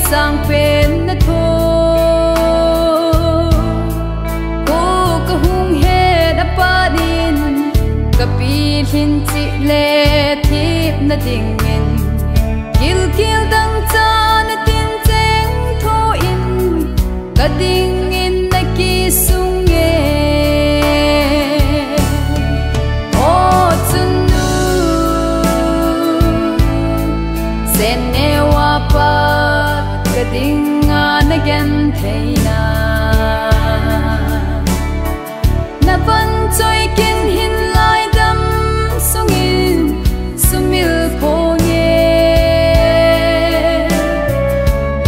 sang pen na tho ko ka hung he da pa din ka pi hin chi le thip na ding in kil kil dang cha na tin cheng tho in ka ding in na ki sung ye o chun nu sen ne wa pa ka ding an again theina na van choi kin hin lai dam sung in sumil ko nge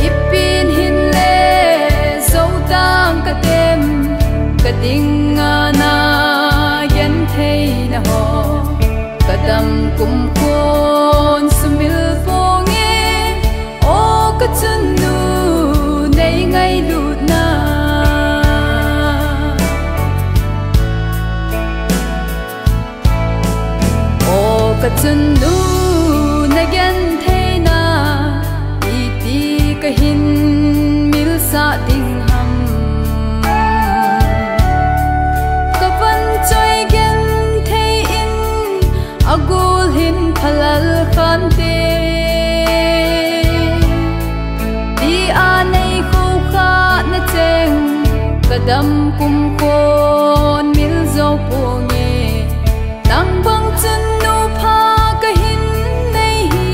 ipin hin le zo tang ka tem ka ding na yan theina ho kadam kum kon sumil ko nge o ka chun nu nei ngai lut na o ka chun nu na gen theina iti ka hin mil sa ding ham ka van choi gen thei in agul hin phalal khan te di a nei khu kha na cheng kadam kum kon mil zo po nge nang bang chun nu pha ka hin nei hi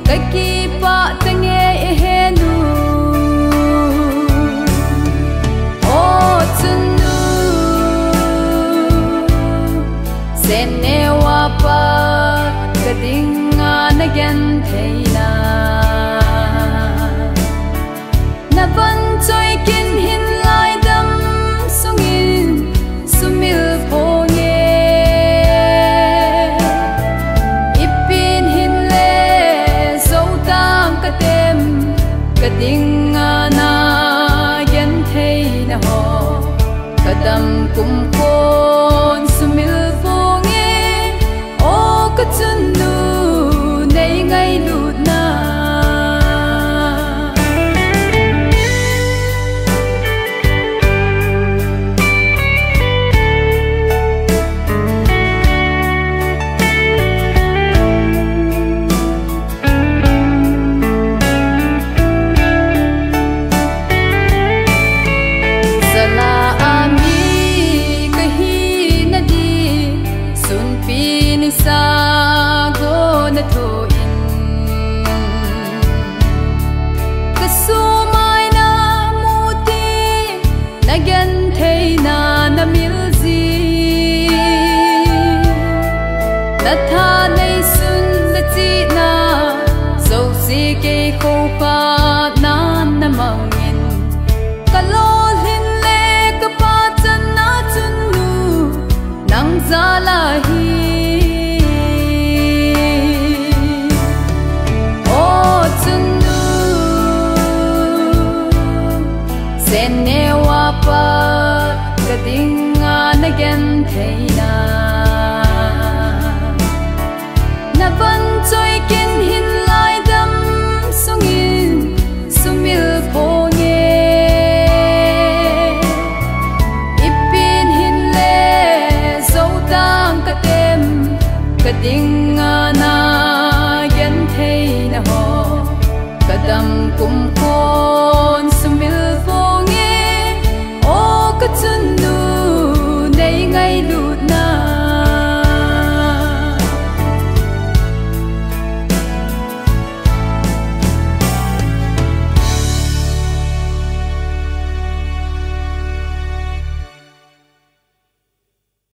ka ki pa ta nge e he nu o chun nu sen ne wa pa ka ding an again theina na van choi kin hin lai dam sung in sumil po nge ipin hin le zo tang ka tem ka ding na yan theina ho kadam kum kon sumil po nge o ka chun nu nei ngai lut na sala ami ka hi na di sun pi ni sa go na tho in ka su mai na mu ti na gen thei na na mil zi na tha nei sun na chi na so si ke kho pa na na mang in ka lo hin le ka pa chan na chun nu nang za la hi o chun nu sen ne wa pa ka ding an again theina na van choi kin hin lai dam sung in sumil po nge ipin hin le zo tang ka tem ka ding na yan theina ho kadam kum kon